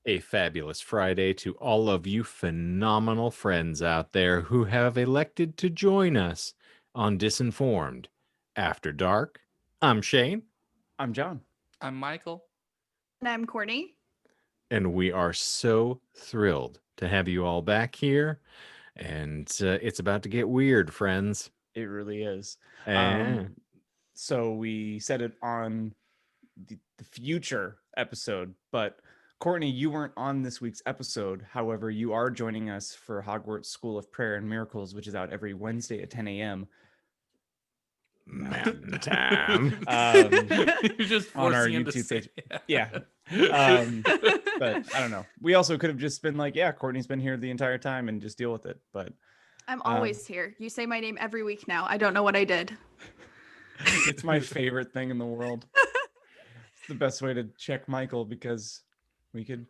A fabulous Friday to all of you phenomenal friends out there who have elected to join us on Disinformed After Dark. I'm Shane, I'm John. I'm Michael. And I'm Courtney. and we are so thrilled to have you all back here. And it's about to get weird, friends. It really is. Eh. So we said it on the future episode, but Courtney, you weren't on this week's episode. However, you are joining us for Hogwarts School of Prayer and Miracles, which is out every Wednesday at 10 a.m. Mountain time. You're just on our forcing him to YouTube say page. it. Yeah. But I don't know. We also could have just been like, yeah, Courtney's been here the entire time and just deal with it. But I'm always here. You say my name every week now. I don't know what I did. it's my favorite thing in the world. It's the best way to check Michael because we could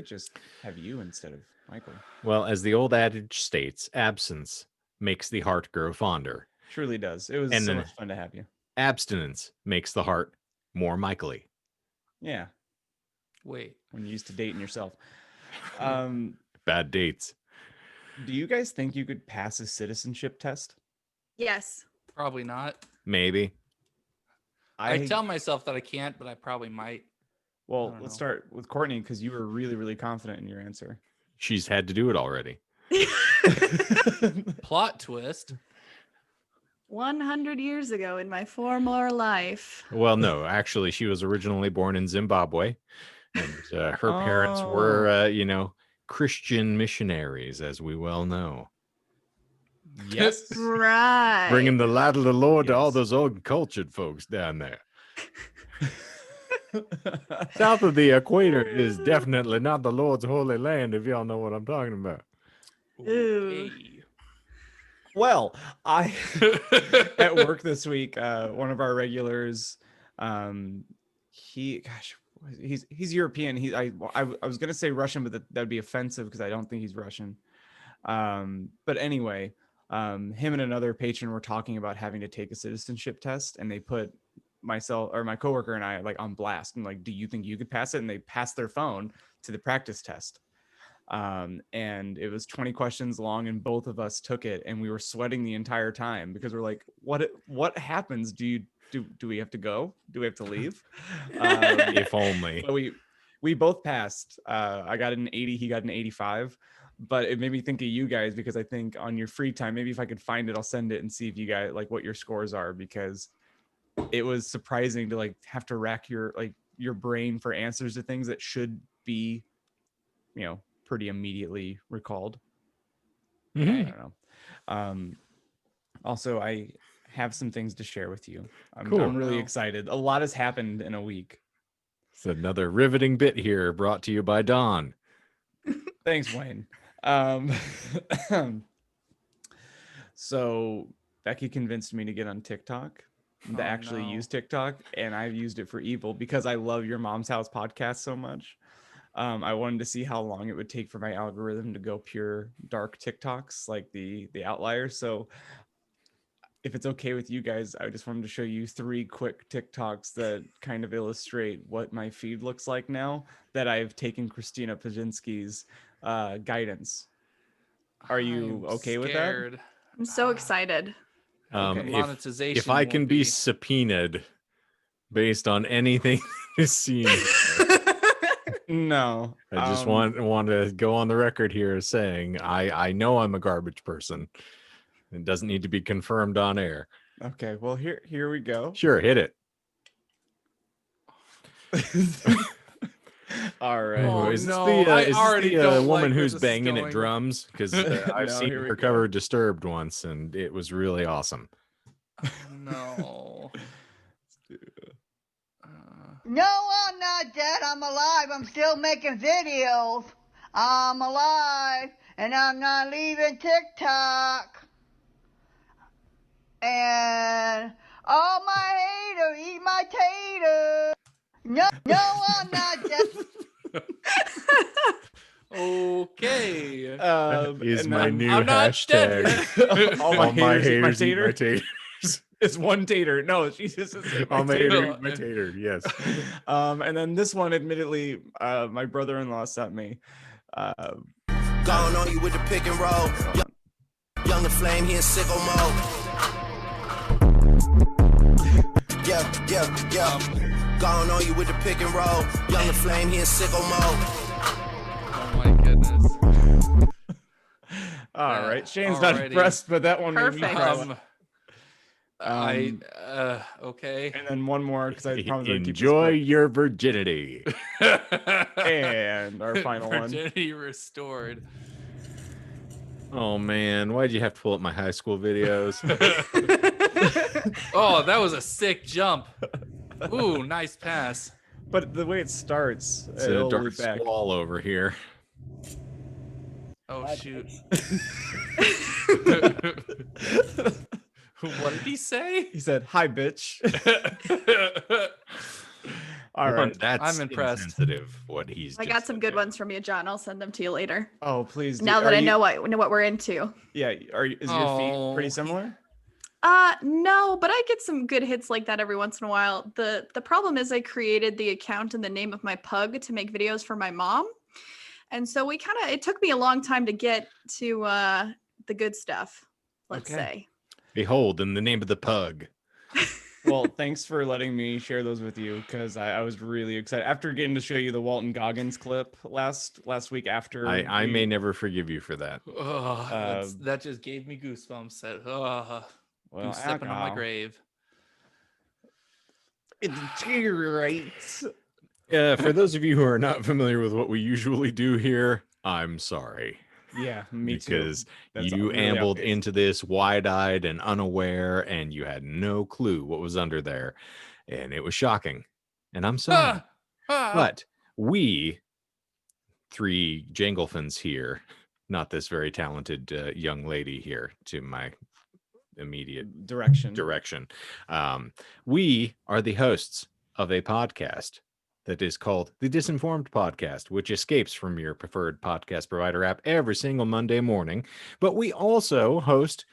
just have you instead of Michael. Well, as the old adage states, absence makes the heart grow fonder. Truly does. It was And so then- much fun to have you. Abstinence makes the heart more Michael-y. Yeah. Wait. When you're used to dating yourself. Bad dates. Do you guys think you could pass a citizenship test? Yes. Probably not. Maybe. I tell myself that I can't, but I probably might. Well, don't let's know. start with Courtney because you were really, really confident in your answer. She's had to do it already. Plot twist. 100 years ago in my former life. Well, no, actually, she was originally born in Zimbabwe, and her parents were, Christian missionaries, as we well know, Yes. Right. bringing the light of the Lord to all Yes. those old cultured folks down there. South of the equator is definitely not the Lord's holy land, if y'all know what I'm talking about. Ooh. Okay. Well, I at work this week, one of our regulars, he's European. I was gonna say Russian, but that'd be offensive because I don't think he's Russian. But anyway, him and another patron were talking about having to take a citizenship test, and they put myself or my coworker and I like on blast and like, do you think you could pass it? And they passed their phone to the practice test. And it was 20 questions long and both of us took it and we were sweating the entire time because we're like, what happens? Do we have to go? Do we have to leave? If only. But we both passed. I got an 80, he got an 85, but it made me think of you guys because I think on your free time, maybe if I could find it, I'll send it and see if you guys like what your scores are, because it was surprising to like have to rack your brain for answers to things that should be, pretty immediately recalled. Mhm. I don't know. Also, I have some things to share with you. Cool. I'm really Wow. excited. A lot has happened in a week. It's another riveting bit here brought to you by Don. Thanks, Wayne. So Becky convinced me to get on TikTok, to Oh, actually no. use TikTok, and I've used it for evil because I love Your Mom's House podcast so much. I wanted to see how long it would take for my algorithm to go pure dark TikToks like the outliers. So if it's okay with you guys, I just wanted to show you 3 quick TikToks that kind of illustrate what my feed looks like now that I've taken Christina Pajinski's guidance. Are you I'm okay with that? scared. I'm so excited. Okay. Monetization. If I won't can be subpoenaed based on anything seen, No. I just want to go on the record here as saying I know I'm a garbage person. It doesn't need to be confirmed on air. Okay, well here we go. Sure, hit it. All right. Oh, is this no, the, I is this already the don't woman like where who's this is banging at going. drums? Because I've No, seen here we her go. cover Disturbed once, and it was really awesome. No. No, I'm not dead. I'm alive. I'm still making videos. I'm alive, and I'm not leaving TikTok. And all my haters eat my tater. No, I'm not dead. Okay. Is and my then- new I'm not hashtag. dead. all my haters eat my tater. taters. It's one tater. No, she just says Oh, my tater. my tater. Yes. And then this one, admittedly, my brother-in-law sent me. Going on you with the pick and roll. Young and flame, he in sicko mode. Yeah. Going on you with the pick and roll. Young and flame, he in sicko mode. Oh my goodness. All right, Shane's not impressed, but that one made me cry. Okay. And then one more because I promised I'd keep this Enjoy quick. your virginity. And our final one. Virginity restored. Oh man, why'd you have to pull up my high school videos? Oh, that was a sick jump. Ooh, nice pass. But the way it starts, It's a dark squall over here. Oh shoot. What did he say? He said, "Hi, bitch." All right. That's I'm impressed. insensitive, what he's I just got some said good there. ones from you, John. I'll send them to you later. Oh, please. Now that I know what we're into. Yeah. Is your feet pretty similar? No, but I get some good hits like that every once in a while. The problem is I created the account in the name of my pug to make videos for my mom. And so it took me a long time to get to the good stuff, let's say. Behold, in the name of the pug. Well, thanks for letting me share those with you because I was really excited after getting to show you the Walton Goggins clip last week. After I may never forgive you for that. That just gave me goosebumps. Well, stepping on my grave. It deteriorates. For those of you who are not familiar with what we usually do here, I'm sorry. Yeah, me too. Because That's you really ambled obvious. into this wide-eyed and unaware, and you had no clue what was under there, and it was shocking. And I'm sorry, but we three Janglefins here, not this very talented young lady here to my immediate direction. We are the hosts of a podcast that is called the Disinformed Podcast, which escapes from your preferred podcast provider app every single Monday morning. But we also host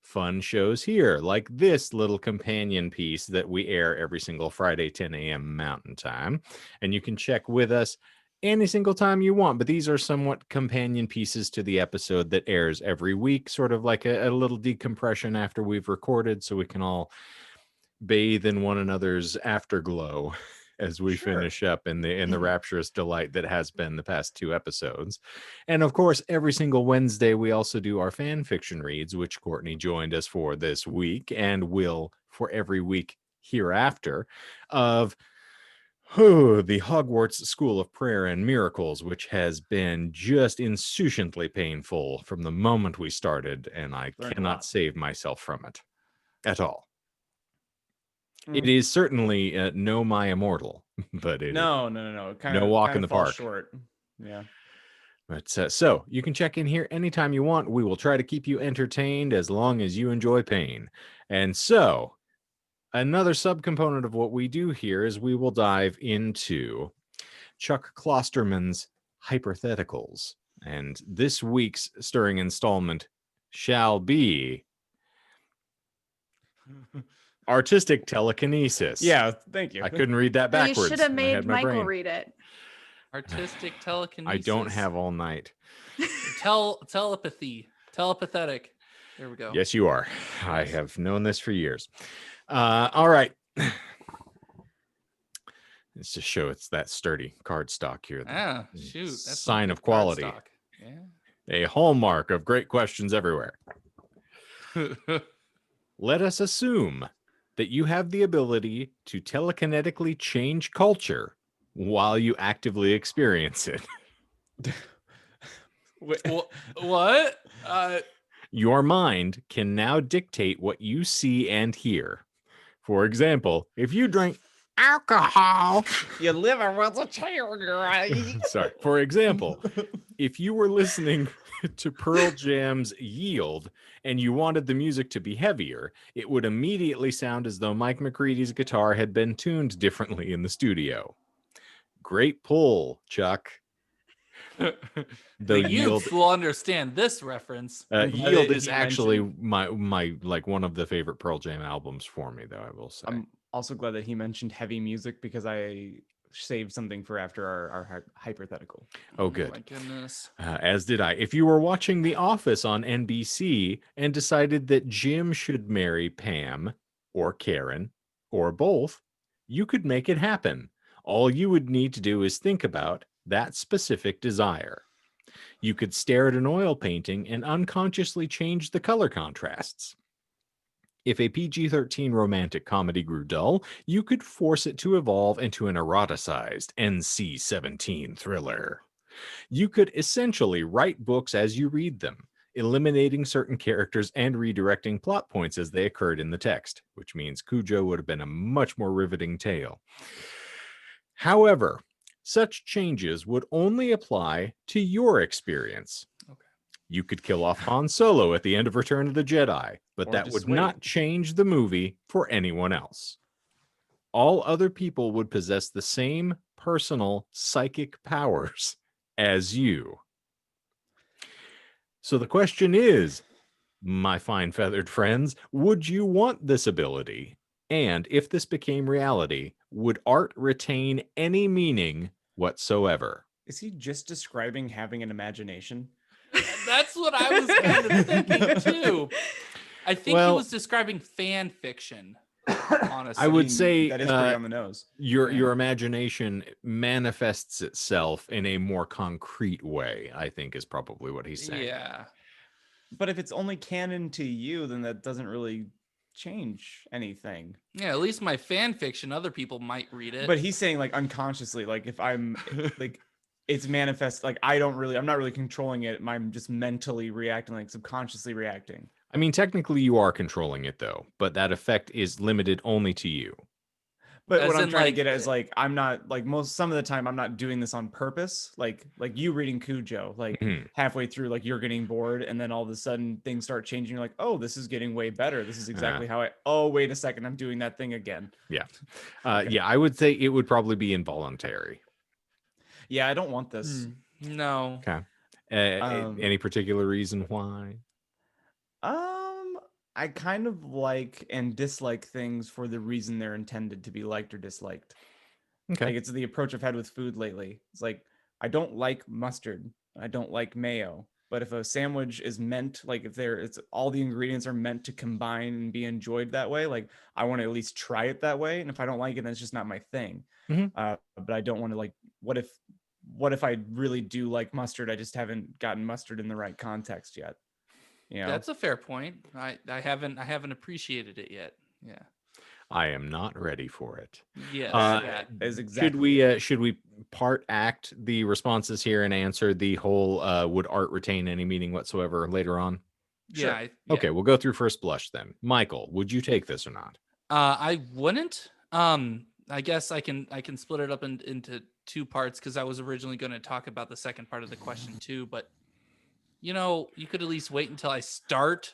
fun shows here, like this little companion piece that we air every single Friday, 10 a.m. Mountain Time. And you can check with us any single time you want, but these are somewhat companion pieces to the episode that airs every week, sort of like a little decompression after we've recorded, so we can all bathe in one another's afterglow as we finish up in the rapturous delight that has been the past two episodes. And of course, every single Wednesday, we also do our fan fiction reads, which Courtney joined us for this week and will for every week hereafter, of the Hogwarts School of Prayer and Miracles, which has been just insouciantly painful from the moment we started, and I cannot save myself from it at all. It is certainly no my immortal, but it no. No walk in the park. Short. Yeah. But so you can check in here anytime you want. We will try to keep you entertained as long as you enjoy pain. And so another subcomponent of what we do here is we will dive into Chuck Klosterman's hypotheticals. And this week's stirring installment shall be artistic telekinesis. Yeah, thank you. I couldn't read that backwards. You should have I made had my Michael brain. read it. Artistic telekinesis. I don't have all night. Telepathy. Telepathetic. There we go. Yes, you are. I have known this for years. All right. Let's just show it's that sturdy card stock here. Shoot. That's sign of quality. Yeah. A hallmark of great questions everywhere. Let us assume that you have the ability to telekinetically change culture while you actively experience it. What? Your mind can now dictate what you see and hear. For example, if you drink alcohol, your liver was a cherry. sorry. For example, if you were listening to Pearl Jam's Yield and you wanted the music to be heavier, it would immediately sound as though Mike McCready's guitar had been tuned differently in the studio. Great pull, Chuck. Though The Yield youth will understand this reference. I'm glad Yield that is he actually mentioned- my like one of the favorite Pearl Jam albums for me, though, I will say. I'm also glad that he mentioned heavy music because I saved something for after our hypothetical. Oh, good. My goodness. As did I. If you were watching The Office on NBC and decided that Jim should marry Pam or Karen or both, you could make it happen. All you would need to do is think about that specific desire. You could stare at an oil painting and unconsciously change the color contrasts. If a PG-13 romantic comedy grew dull, you could force it to evolve into an eroticized NC-17 thriller. You could essentially write books as you read them, eliminating certain characters and redirecting plot points as they occurred in the text, which means Cujo would have been a much more riveting tale. However, such changes would only apply to your experience. Okay. You could kill off Han Solo at the end of Return of the Jedi, but Or that just would wait. not change the movie for anyone else. All other people would possess the same personal psychic powers as you. So the question is, my fine feathered friends, would you want this ability? And if this became reality, would art retain any meaning whatsoever? Is he just describing having an imagination? That's what I was kind of thinking too. I think he Well- was describing fan fiction. Honestly, I would say that is pretty on the nose. your imagination manifests itself in a more concrete way, I think is probably what he's saying. Yeah. But if it's only canon to you, then that doesn't really change anything. Yeah, at least my fan fiction, other people might read it. But he's saying like unconsciously, like if I'm like it's manifest, like I'm not really controlling it. I'm just mentally reacting, like subconsciously reacting. I mean, technically you are controlling it though, but that effect is limited only to you. But As what I'm in, trying to like, get at is like I'm not like some of the time I'm not doing this on purpose. Like you reading Cujo, like Mhm. halfway through, like you're getting bored, and then all of a sudden things start changing. You're like, oh, this is getting way better. This is exactly how I. Oh, wait a second, I'm doing that thing again. Yeah. Okay. Yeah, I would say it would probably be involuntary. Yeah, I don't want this. No. Okay. Um, Any particular reason why? I kind of like and dislike things for the reason they're intended to be liked or disliked. Okay. Like it's the approach I've had with food lately. It's like I don't like mustard. I don't like mayo. But if a sandwich is meant, like if it's all the ingredients are meant to combine and be enjoyed that way, like I want to at least try it that way. And if I don't like it, then it's just not my thing. Mhm. But I don't want to like. What if I really do like mustard? I just haven't gotten mustard in the right context yet. You know? That's a fair point. I haven't appreciated it yet. Yeah. I am not ready for it. Yes. That is exactly. Should we part act the responses here and answer the whole would art retain any meaning whatsoever later on? Yeah. Sure. Okay, we'll go through first blush then. Michael, would you take this or not? I wouldn't. I guess I can split it up into two parts because I was originally going to talk about the second part of the question too, but you know, you could at least wait until I start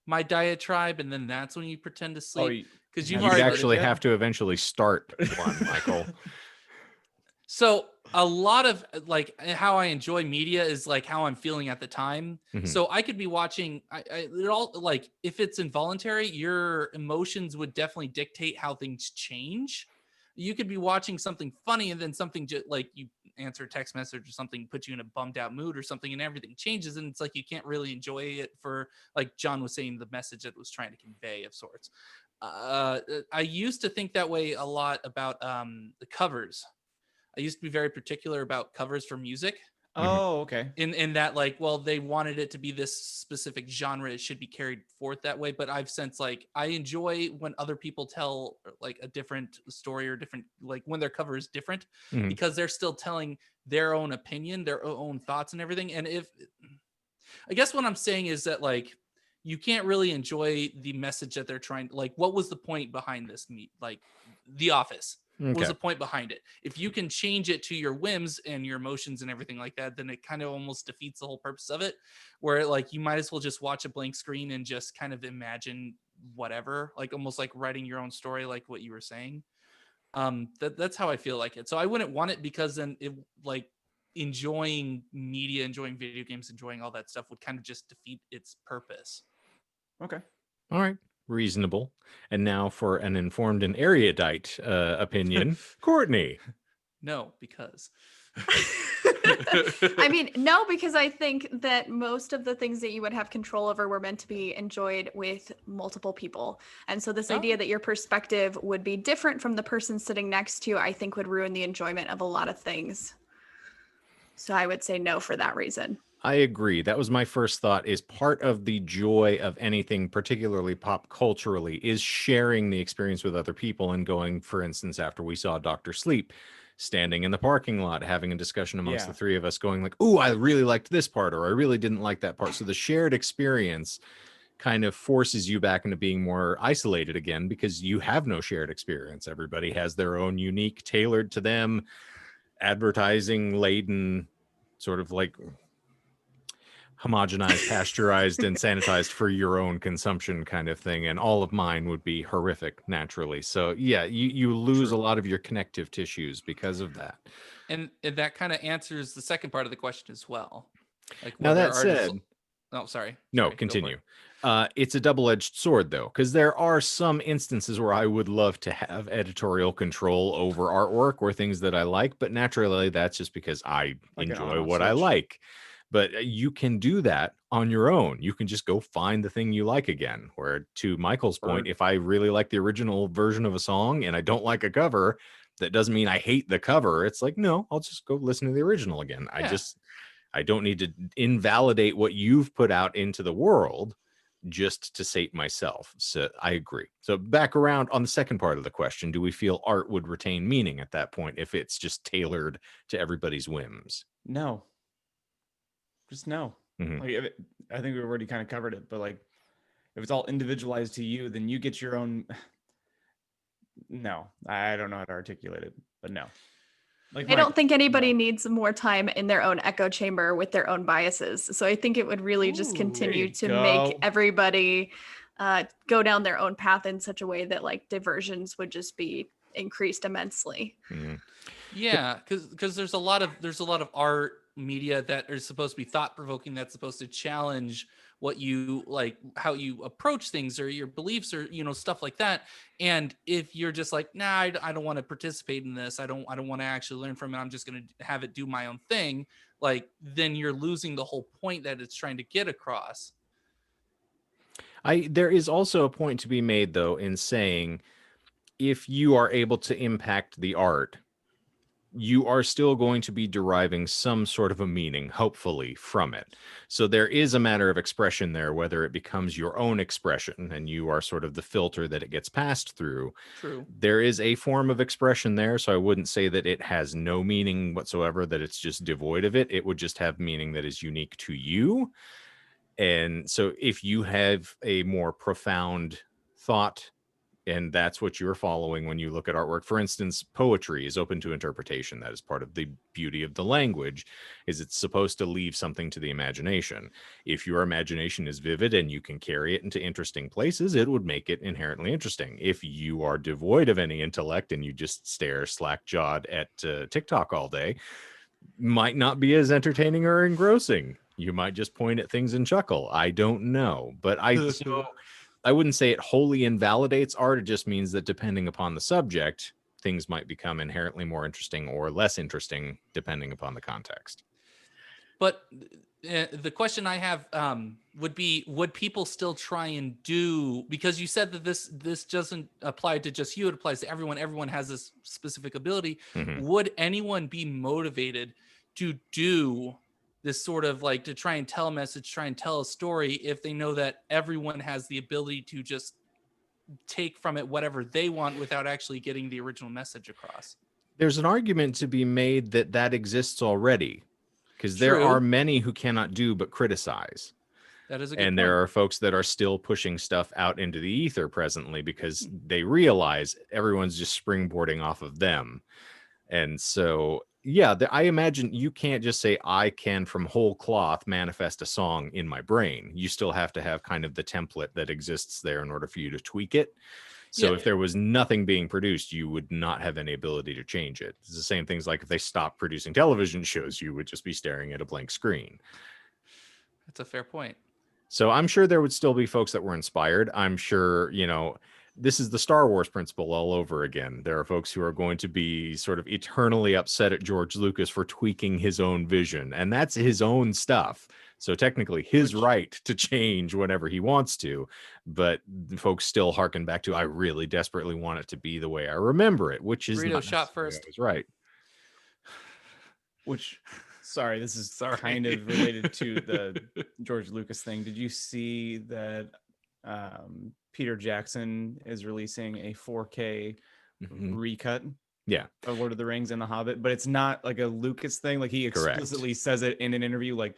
my diatribe, and then that's when you pretend to sleep. Because you've You'd already actually yet? have to eventually start one, Michael. So a lot of like how I enjoy media is like how I'm feeling at the time. Mhm. So I could be watching. It all like if it's involuntary, your emotions would definitely dictate how things change. You could be watching something funny and then something just like you answer a text message or something put you in a bummed out mood or something, and everything changes, and it's like you can't really enjoy it for like John was saying the message that it was trying to convey of sorts. I used to think that way a lot about the covers. I used to be very particular about covers for music. Oh, okay. In that, like, well, they wanted it to be this specific genre, it should be carried forth that way. But I've since like I enjoy when other people tell like a different story or different like when their cover is different Mhm. because they're still telling their own opinion, their own thoughts and everything. And if I guess what I'm saying is that like you can't really enjoy the message that they're trying like what was the point behind this meet like The Office. What was Okay. the point behind it? If you can change it to your whims and your emotions and everything like that, then it kind of almost defeats the whole purpose of it. Where like you might as well just watch a blank screen and just kind of imagine whatever, like almost like writing your own story, like what you were saying. That's how I feel like it. So I wouldn't want it because then it like enjoying media, enjoying video games, enjoying all that stuff would kind of just defeat its purpose. Okay. All right. Reasonable. And now for an informed and erudite opinion, Courtney. No, because I mean, no, because I think that most of the things that you would have control over were meant to be enjoyed with multiple people. And so this idea that your perspective would be different from the person sitting next to you, I think would ruin the enjoyment of a lot of things. So I would say no for that reason. I agree. That was my first thought, is part of the joy of anything, particularly pop culturally, is sharing the experience with other people and going, for instance, after we saw Dr. Sleep, standing in the parking lot, having a discussion amongst the three of us going like, "Ooh, I really liked this part," or "I really didn't like that part." So the shared experience kind of forces you back into being more isolated again because you have no shared experience. Everybody has their own unique, tailored to them, advertising laden, sort of like homogenized, pasteurized, and sanitized for your own consumption kind of thing. And all of mine would be horrific naturally. So yeah, you lose a lot of your connective tissues because of that. And that kind of answers the second part of the question as well. Like, now that said, oh, sorry. No, continue. It's a double-edged sword, though, because there are some instances where I would love to have editorial control over artwork or things that I like, but naturally, that's just because I enjoy what I like. But you can do that on your own. You can just go find the thing you like again. Where, to Michael's point, if I really like the original version of a song and I don't like a cover, that doesn't mean I hate the cover. It's like, no, I'll just go listen to the original again. I don't need to invalidate what you've put out into the world just to sate myself. So I agree. So back around on the second part of the question, do we feel art would retain meaning at that point if it's just tailored to everybody's whims? No. Just no. Like, I think we've already kind of covered it, but like, if it's all individualized to you, then you get your own. No, I don't know how to articulate it, but no. Like, I don't think anybody needs more time in their own echo chamber with their own biases. So I think it would really just continue to make everybody go down their own path in such a way that like diversions would just be increased immensely. Yeah, because there's a lot of art media that are supposed to be thought-provoking, that's supposed to challenge what you like, how you approach things or your beliefs or stuff like that. And if you're just like, nah, I don't want to participate in this, I don't want to actually learn from it, I'm just going to have it do my own thing, like, then you're losing the whole point that it's trying to get across. There is also a point to be made, though, in saying if you are able to impact the art, you are still going to be deriving some sort of a meaning, hopefully, from it. So there is a matter of expression there, whether it becomes your own expression and you are sort of the filter that it gets passed through. True. There is a form of expression there. So I wouldn't say that it has no meaning whatsoever, that it's just devoid of it. It would just have meaning that is unique to you. And so if you have a more profound thought, and that's what you're following when you look at artwork. For instance, poetry is open to interpretation. That is part of the beauty of the language, is it's supposed to leave something to the imagination. If your imagination is vivid and you can carry it into interesting places, it would make it inherently interesting. If you are devoid of any intellect and you just stare slack-jawed at TikTok all day, might not be as entertaining or engrossing. You might just point at things and chuckle. I don't know. But I wouldn't say it wholly invalidates art. It just means that depending upon the subject, things might become inherently more interesting or less interesting depending upon the context. But the question I have would be, would people still try and do, because you said that this doesn't apply to just you, it applies to everyone. Everyone has this specific ability. Would anyone be motivated to do this sort of like, to try and tell a message, try and tell a story, if they know that everyone has the ability to just take from it whatever they want without actually getting the original message across? There's an argument to be made that exists already, because there are many who cannot do but criticize. That is a good and point. There are folks that are still pushing stuff out into the ether presently because they realize everyone's just springboarding off of them. And so, yeah, I imagine you can't just say, I can from whole cloth manifest a song in my brain. You still have to have kind of the template that exists there in order for you to tweak it. So Yeah. if there was nothing being produced, you would not have any ability to change it. It's the same things like if they stopped producing television shows, you would just be staring at a blank screen. That's a fair point. So I'm sure there would still be folks that were inspired. I'm sure, this is the Star Wars principle all over again. There are folks who are going to be sort of eternally upset at George Lucas for tweaking his own vision, and that's his own stuff. So technically his right to change whenever he wants to, but folks still harken back to, I really desperately want it to be the way I remember it, which is Burrito not shot necessarily first. always right. Which, sorry, this is Sorry. kind of related to the George Lucas thing. Did you see that Peter Jackson is releasing a 4K Mhm. recut Yeah, of Lord of the Rings and The Hobbit? But it's not like a Lucas thing. Like he Correct. explicitly says it in an interview, like,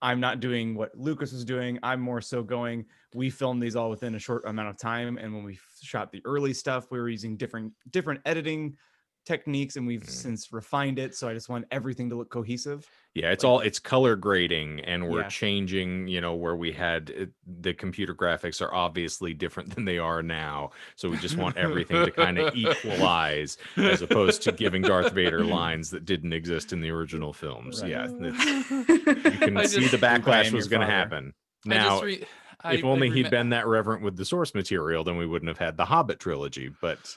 I'm not doing what Lucas was doing. I'm more so going, we filmed these all within a short amount of time. And when we shot the early stuff, we were using different editing techniques, and we've since refined it. So I just want everything to look cohesive. yeah, it's Like- it's color grading, and we're Yeah. changing, where we had the computer graphics are obviously different than they are now. So we just want everything to kind of equalize, as opposed to giving Darth Vader lines that didn't exist in the original films. Right. Yeah, you can I see just- the I backlash am was your going to father. happen. Now, if only he'd been that reverent with the source material, then we wouldn't have had the Hobbit trilogy. But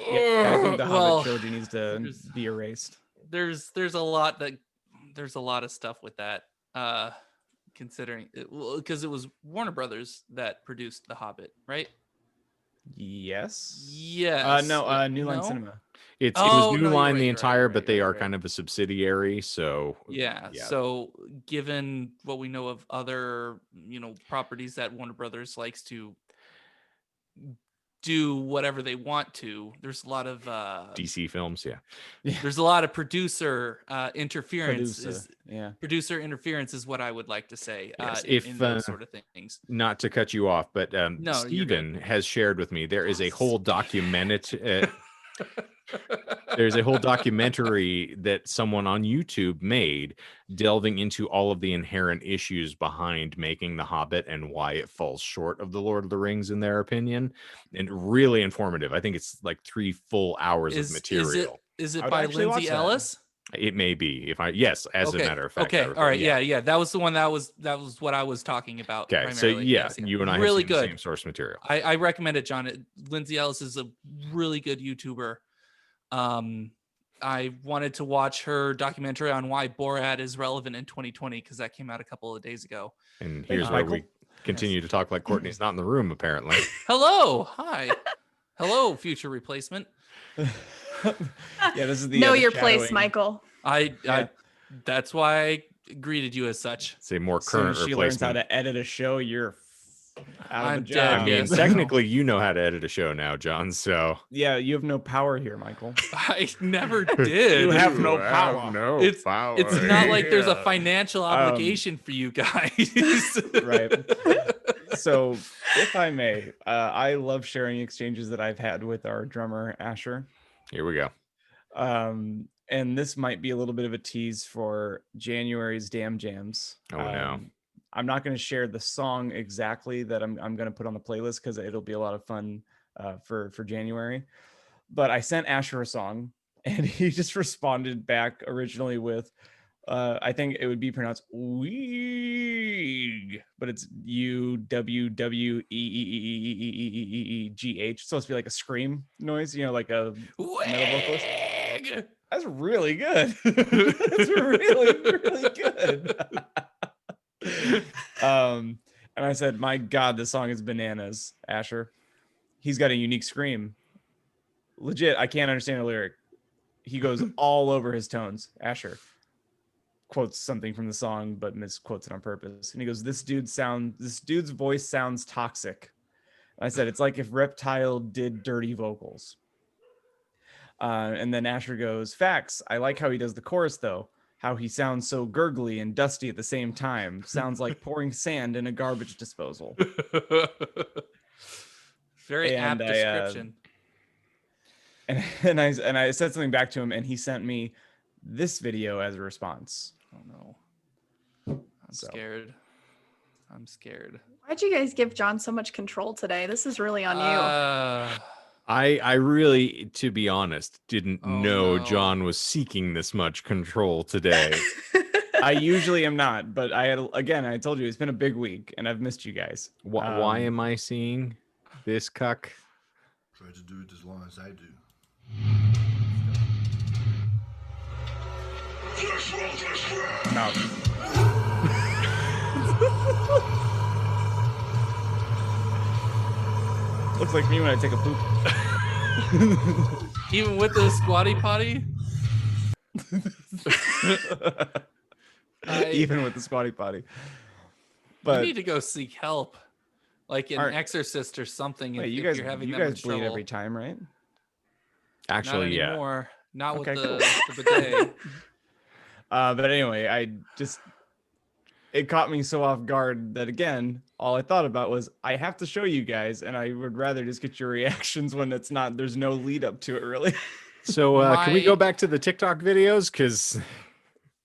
Yeah, I think the Well, Hobbit trilogy needs to there's- be erased. there's a lot of stuff with that, considering because it was Warner Brothers that produced The Hobbit, right? Yes. Yes. No, New Line No? Cinema. it Oh, was no, New you're Line right, the you're right, entire, you're but right, they you're are right. kind of a subsidiary. So Yeah. So given what we know of other, properties that Warner Brothers likes to do whatever they want to, there's a lot of DC films, yeah. there's a lot of producer interference. Producer. Yeah. Producer interference is what I would like to say. Yes, In those sort of things. Not to cut you off, but No, you're Steven good. has shared with me there is a whole there's a whole documentary that someone on YouTube made delving into all of the inherent issues behind making The Hobbit and why it falls short of The Lord of the Rings in their opinion, and really informative. I think it's like 3 full hours of material. Is it I would by actually watch Lindsay that. Ellis? It may be, as a matter of fact. I Okay. recall. All right. Yeah. That was the one that was what I was talking about. Okay. So Primarily. yeah, Yes, you and I really have seen the good. same source material. I recommend it, John. Lindsay Ellis is a really good YouTuber. I wanted to watch her documentary on why Borat is relevant in 2020 because that came out a couple of days ago. And here's where Michael. we continue to talk like Courtney's not in the room, apparently. Hello. Hi. Hello, future replacement. Yeah, this is the Know the your place, shadowing. Michael. I that's why I greeted you as such. It's a more As soon current as she learns how replacement. to edit a show, you're out of I'm a dead, job. I mean, yes. technically, you know how to edit a show now, John. So Yeah, you have no power here, Michael. I never did. You have no power. No It's power. It's not like there's a Yeah. financial obligation for you guys. Right. So, if I may, I love sharing exchanges that I've had with our drummer Asher. Here we go. And this might be a little bit of a tease for January's Damn Jams. Oh, no. I'm not going to share the song exactly that I'm going to put on the playlist because it'll be a lot of fun for January. But I sent Asher a song, and he just responded back originally with, I think it would be pronounced weeg, but it's UWWEEGH. It's supposed to be like a scream noise, like a metal vocalist. That's really good. That's really, really good. And I said, my God, this song is bananas, Asher. He's got a unique scream. Legit, I can't understand a lyric. He goes all over his tones. Asher quotes something from the song, but misquotes it on purpose. And he goes, this dude's voice sounds toxic. And I said, it's like if Reptile did dirty vocals. And then Asher goes, facts. I like how he does the chorus, though. How he sounds so gurgly and dusty at the same time. Sounds like pouring sand in a garbage disposal. Very And apt description. And I said something back to him, and he sent me this video as a response. Oh no. I'm So. scared. I'm scared. Why'd you guys give John so much control today? This is really on you. I really, to be honest, didn't Oh, know no. John was seeking this much control today. I usually am not, but I told you it's been a big week and I've missed you guys. Why am I seeing this cuck? Try to do it as long as I do. No. Looks like me when I take a poop. Even with the squatty potty? Even with the squatty potty. You But need to go seek help, like an Aren't- exorcist or something. wait, if you guys, you're having you that guys much bleed trouble. every time, right? Actually, Not yeah. anymore. Not Okay, with cool. the bidet. But anyway, it caught me so off guard that again, all I thought about was I have to show you guys, and I would rather just get your reactions when there's no lead up to it really. So can we My- go back to the TikTok videos? Because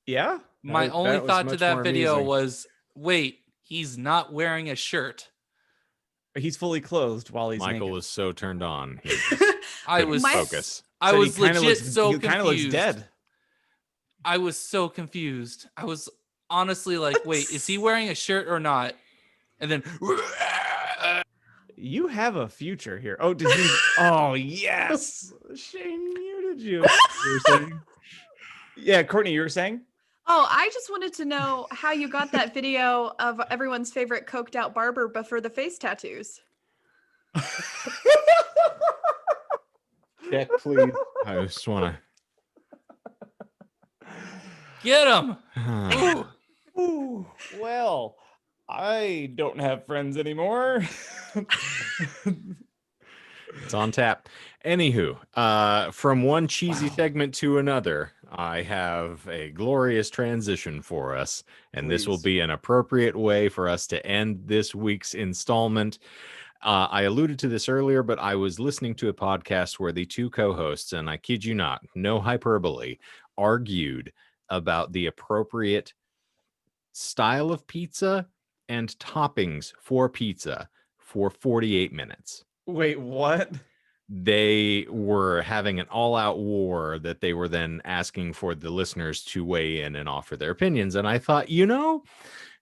Yeah. My That- only that was thought to much that more video amusing. was, wait, he's not wearing a shirt. He's fully clothed while he's Michael naked. was so turned on. He I couldn't was focus. I Said was he kinda legit looks, so he kind of looks confused. dead. I was so confused. I was honestly like, wait, is he wearing a shirt or not? And then You have a future here. Oh, did you? Oh, yes. Shane muted you. Yeah, Courtney, you were saying? Oh, I just wanted to know how you got that video of everyone's favorite coked out barber before the face tattoos. Check, please. I just want get him. to. Ooh. Ooh, well, I don't have friends anymore. It's on tap. Anywho, from one cheesy segment to another, I have a glorious transition for us, and this will Please. be an appropriate way for us to end this week's installment. I alluded to this earlier, but I was listening to a podcast where the two co-hosts, and I kid you not, no hyperbole, argued about the appropriate style of pizza and toppings for pizza for 48 minutes. Wait, what? They were having an all-out war that they were then asking for the listeners to weigh in and offer their opinions. And I thought,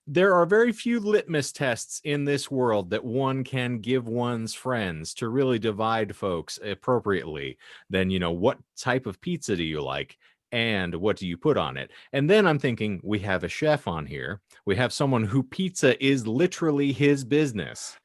there are very few litmus tests in this world that one can give one's friends to really divide folks appropriately. Then, what type of pizza do you like? And what do you put on it? And then I'm thinking, we have a chef on here. We have someone who pizza is literally his business.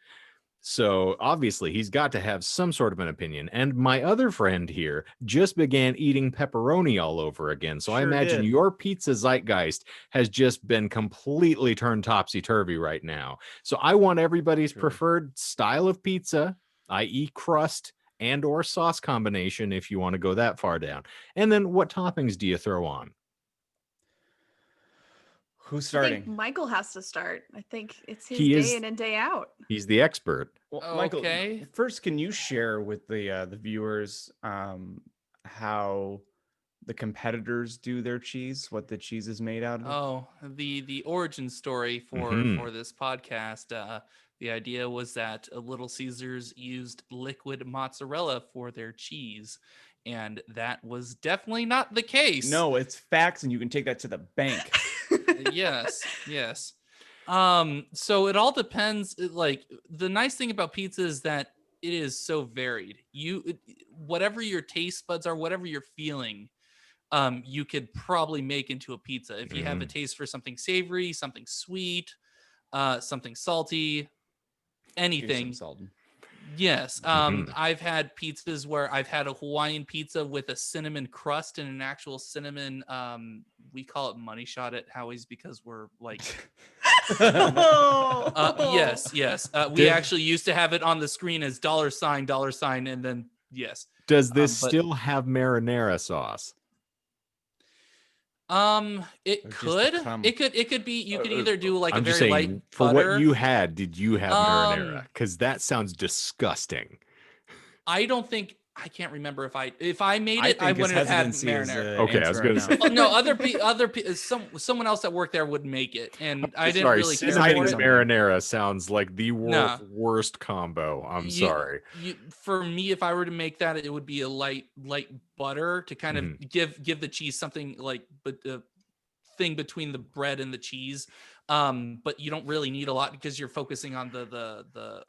So obviously he's got to have some sort of an opinion. And my other friend here just began eating pepperoni all over again. So I Sure imagine did. your pizza zeitgeist has just been completely turned topsy-turvy right now. So I want everybody's True. preferred style of pizza, i.e. crust and or sauce combination, if you want to go that far down. And then what toppings do you throw on? Who's I think starting? Michael has to start. I think it's his He day is- in and day out. He's the expert. Well, Michael, Okay. first, can you share with the viewers how the competitors do their cheese? What the cheese is made out of? Oh, the origin story for Mhm. this podcast. The idea was that Little Caesars used liquid mozzarella for their cheese, and that was definitely not the case. No, it's facts, and you can take that to the bank. Yes. So it all depends. Like, the nice thing about pizza is that it is so varied. Whatever your taste buds are, whatever you're feeling, you could probably make into a pizza. If you have a taste for something savory, something sweet, something salty, anything. Yes. I've had pizzas where I've had a Hawaiian pizza with a cinnamon crust and an actual cinnamon. We call it money shot at Howie's because we're like, yes. We Did- actually used to have it on the screen as $sign, and then yes. Does this but- still have marinara sauce? It Or just the could. crumb. It could be. You could either do like I'm a just very saying, light for butter. what you had, did you have marinara? Um, Because that sounds disgusting. I don't think I can't remember if I made I it, I think his wouldn't have had hesitancy is marinara. Okay, I was gonna say. Oh, no, someone else that worked there would make it, and I didn't Sorry, really care cinnamon for and it. something. marinara sounds like the Nah. worst combo. I'm You- sorry. For me, if I were to make that, it would be a light butter to kind of give the cheese something like, but the thing between the bread and the cheese. But you don't really need a lot because you're focusing on the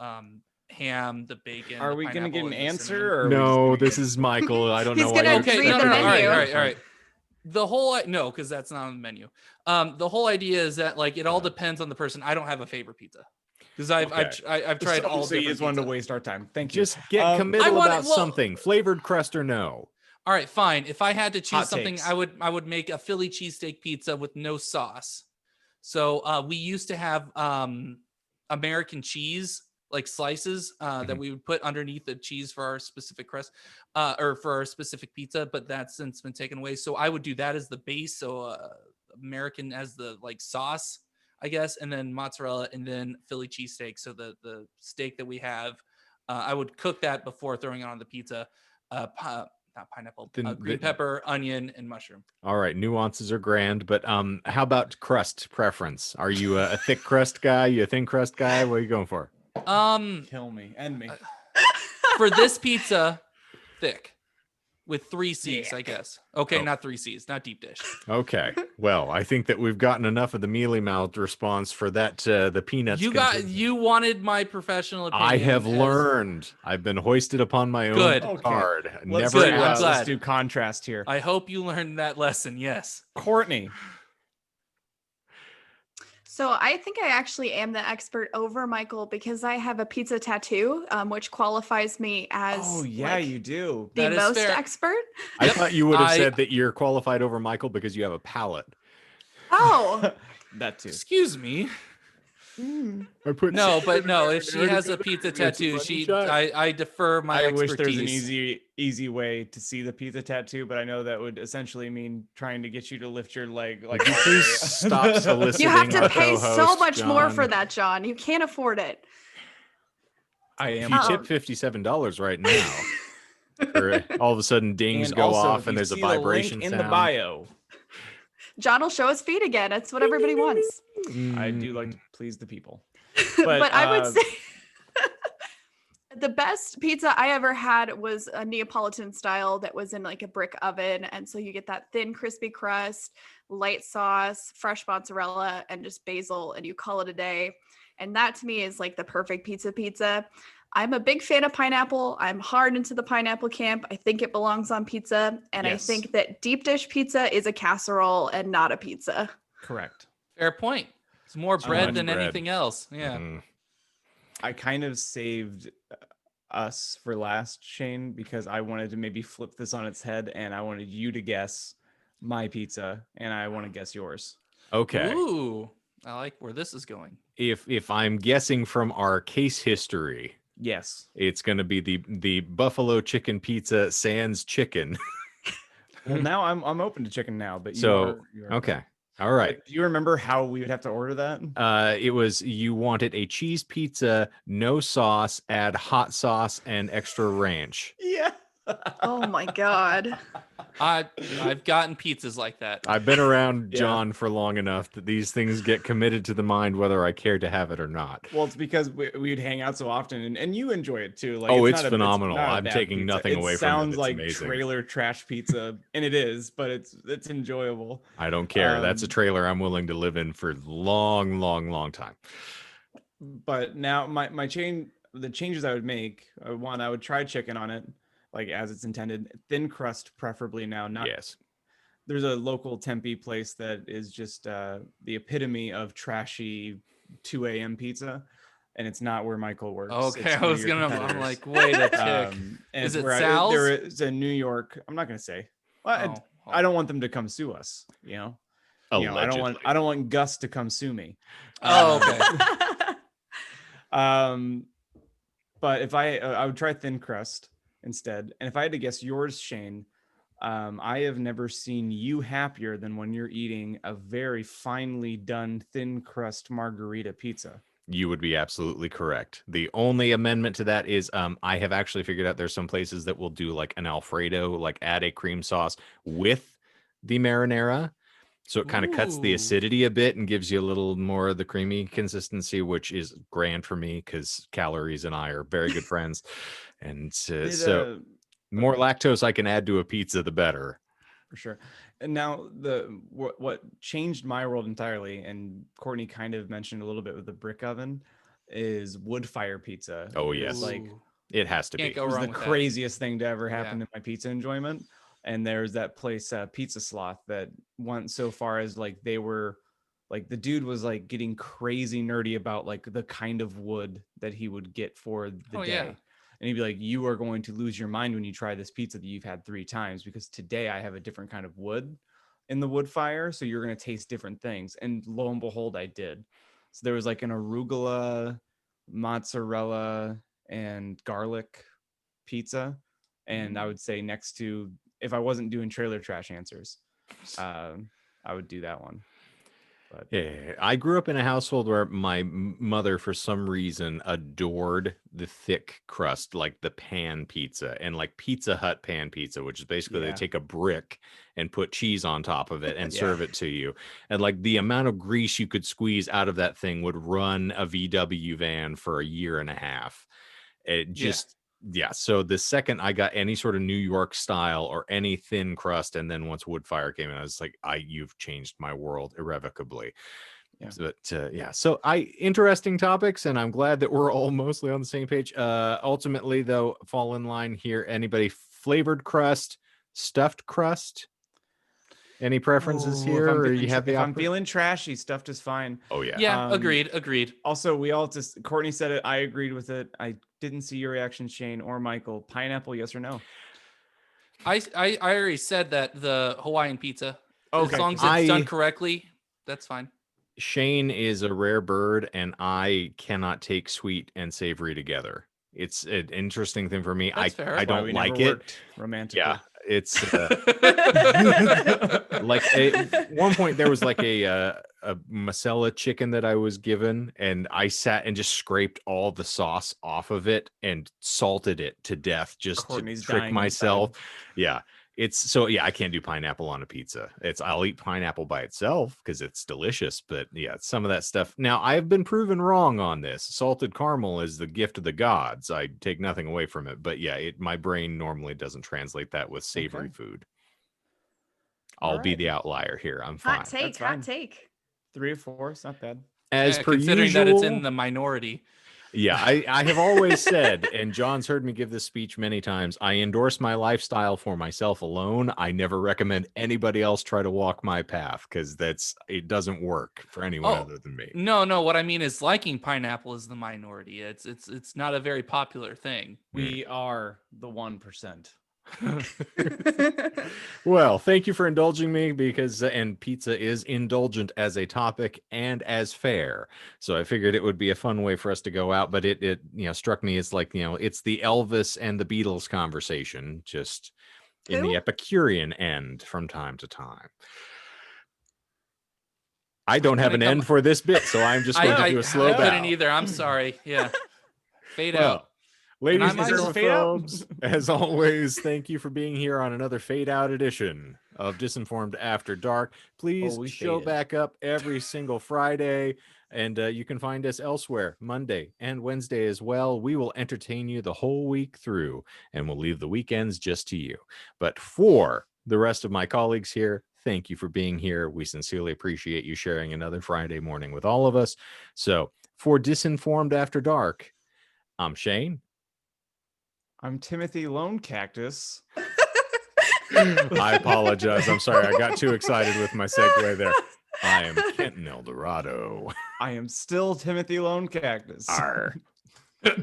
ham, the bacon. Are the we gonna get pineapple, an and the answer? cinnamon. Or are we just No, gonna this get- is Michael. I don't He's know why gonna you're Okay, read no, the no, no, menu. all right. The whole no, because that's not on the menu. The whole idea is that like it all depends on the person. I don't have a favorite pizza because I've tried all So you different just wanted to pizza. waste our time. Thank you. Just get I committal want- about well- something. Flavored crust or no. All right, fine. If I had to choose Hot something, takes. I would make a Philly cheesesteak pizza with no sauce. So we used to have American cheese like slices that we would put underneath the cheese for our specific crust or for our specific pizza, but that's since been taken away. So I would do that as the base. So American as the like sauce, I guess, and then mozzarella and then Philly cheesesteak. So the steak that we have, I would cook that before throwing it on the pizza. Not pineapple, green pepper, onion, and mushroom. All right, nuances are grand, but how about crust preference? Are you a thick crust guy? You a thin crust guy? What are you going for? Kill me. End me. For this pizza, thick with 3 C's, I guess. Okay, Oh. not 3 C's, not deep dish. Okay, well, I think that we've gotten enough of the mealy mouthed response for that. The peanuts. You wanted my professional opinion. I have learned. I've been hoisted upon my Good. own Okay. card. Let's Never Good, I'm asked. glad. let's do contrast here. I hope you learned that lesson. Yes. Courtney. So I think I actually am the expert over Michael because I have a pizza tattoo, which qualifies me as Oh yeah, like, you do. the That is most fair. expert. I thought you would have I- said that you're qualified over Michael because you have a palate. Oh, That too. Excuse me. I put No, but no, if she has a It's pizza a tattoo, funny shot. I defer my I expertise. wish there was an easy way to see the pizza tattoo, but I know that would essentially mean trying to get you to lift your leg. Like, Would you please stop soliciting you have to our pay so co-host, much more for John? that, John. You can't afford it. I If am. you Oh. tip $57 right now, or all of a sudden dings And go also, off if and you there's a see the link vibration in sound. the bio. John will show his feet again. It's what everybody wants. I do like to please the people. But, I would uh, say the best pizza I ever had was a Neapolitan style that was in like a brick oven. And so you get that thin, crispy crust, light sauce, fresh mozzarella, and just basil, and you call it a day. And that to me is like the perfect pizza. I'm a big fan of pineapple. I'm hard into the pineapple camp. I think it belongs on pizza. And I Yes. think that deep dish pizza is a casserole and not a pizza. Correct. Fair point. It's more bread much than bread. anything else. Yeah. Mhm. I kind of saved us for last, Shane, because I wanted to maybe flip this on its head, and I wanted you to guess my pizza, and I want to guess yours. Okay. Ooh, I like where this is going. If I'm guessing from our case history, Yes. it's going to be the buffalo chicken pizza sans chicken. Well, now I'm open to chicken now, but So, you are okay. All right. Do you remember how we would have to order that? It was you wanted a cheese pizza, no sauce, add hot sauce and extra ranch. Yeah. Oh my God. I've gotten pizzas like that. I've been around Yeah. John for long enough that these things get committed to the mind whether I care to have it or not. Well, it's because we'd hang out so often, and you enjoy it too. Like, Oh, it's it's not phenomenal. not a I'm bad taking pizza. nothing away from it. Sounds It's like amazing. trailer trash pizza, and it is, but it's enjoyable. I don't care. That's a Um, trailer I'm willing to live in for long, long, long time. But now the changes I would make, one, I would try chicken on it, like as it's intended, thin crust preferably now. Not Yes. There's a local Tempe place that is just the epitome of trashy 2 a.m. pizza, and it's not where Michael works. Okay, It's I one of was your I'm competitors. like, wait a tick. And Is it's it where Sal's? there is a New York. I'm not gonna say. Well, Oh, I don't want them to come sue us. You know, I Allegedly. don't want Gus to come sue me. Oh, okay. But if I would try thin crust instead, and if I had to guess yours, Shane, I have never seen you happier than when you're eating a very finely done thin crust margarita pizza. You would be absolutely correct. The only amendment to that is I have actually figured out there's some places that will do like an Alfredo, like add a cream sauce with the marinara. So it kind of cuts the Ooh. acidity a bit and gives you a little more of the creamy consistency, which is grand for me because calories and I are very good friends. And Did, so more lactose I can add to a pizza, the better. for sure. And now what changed my world entirely, and Courtney kind of mentioned a little bit with the brick oven, is wood fire pizza. Oh, It yes. was like Ooh. It has to Can't be. go it was wrong the with that. craziest thing to ever happen Yeah. in my pizza enjoyment. And there's that place, Pizza Sloth, that went so far as like they were like the dude was like getting crazy nerdy about like the kind of wood that he would get for the Oh, day. yeah. And he'd be like, you are going to lose your mind when you try this pizza that you've had 3 times, because today I have a different kind of wood in the wood fire. So you're going to taste different things. And lo and behold, I did. So there was like an arugula, mozzarella, and garlic pizza. And I would say next to, if I wasn't doing trailer trash answers, I would do that one. But Yeah, I grew up in a household where my mother, for some reason, adored the thick crust, like the pan pizza and like Pizza Hut pan pizza, which is basically they Yeah. take a brick and put cheese on top of it and Yeah. serve it to you. And like the amount of grease you could squeeze out of that thing would run a VW van for a year and a half. It just, yeah. So the second I got any sort of New York style or any thin crust, and then once wood fire came in, I was like, you've changed my world irrevocably. Yeah. But yeah, so interesting topics, and I'm glad that we're all mostly on the same page. Ultimately, though, fall in line here. Anybody flavored crust, stuffed crust? Any preferences here, or you have the if I'm feeling trashy, stuffed is fine. Oh yeah, Yeah, agreed. Also, we all just, Courtney said it. I agreed with it. I didn't see your reaction, Shane or Michael. Pineapple, yes or no? I already said that the Hawaiian pizza. Okay. As long as it's done correctly, that's fine. Shane is a rare bird, and I cannot take sweet and savory together. It's an interesting thing for me. That's fair. I Why don't we like never it. worked romantically. Yeah, it's like at one point there was like a masala chicken that I was given, and I sat and just scraped all the sauce off of it and salted it to death just Courtney's to trick dying myself. inside. Yeah. It's so, yeah, I can't do pineapple on a pizza. I'll eat pineapple by itself because it's delicious, but yeah, some of that stuff. Now, I've been proven wrong on this. Salted caramel is the gift of the gods. I take nothing away from it, but yeah, my brain normally doesn't translate that with savory Okay. food. All I'll be right. the outlier here. I'm fine. Hot take, That's fine. hot take. 3 or 4, it's not bad. As per considering usual, that it's in the minority. yeah, I have always said, and John's heard me give this speech many times, I endorse my lifestyle for myself alone. I never recommend anybody else try to walk my path because it doesn't work for anyone Oh, other than me. No. What I mean is liking pineapple is the minority. It's not a very popular thing. We are the 1%. Well, thank you for indulging me and pizza is indulgent as a topic and as fare. So I figured it would be a fun way for us to go out, but it struck me as like, it's the Elvis and the Beatles conversation, just in the Who? Epicurean end from time to time. I don't have an end for this bit, so I'm just going to do a slow I bow. couldn't either. I'm sorry. Yeah. Fade out. Ladies And and I'm gentlemen, as always, thank you for being here on another Fade Out edition of Disinformed After Dark. Please we show faded. back up every single Friday, and you can find us elsewhere Monday and Wednesday as well. We will entertain you the whole week through, and we'll leave the weekends just to you. But for the rest of my colleagues here, thank you for being here. We sincerely appreciate you sharing another Friday morning with all of us. So for Disinformed After Dark, I'm Shane. I'm Timothy Lone Cactus. I apologize. I'm sorry. I got too excited with my segue there. I am Kenton Eldorado. I am still Timothy Lone Cactus. Arr. I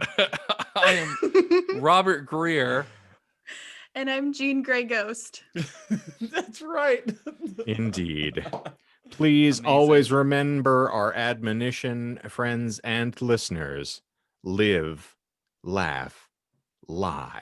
am Robert Greer. And I'm Jean Grey Ghost. That's right. Indeed. Please always remember our admonition, friends and listeners. Live, laugh, lie.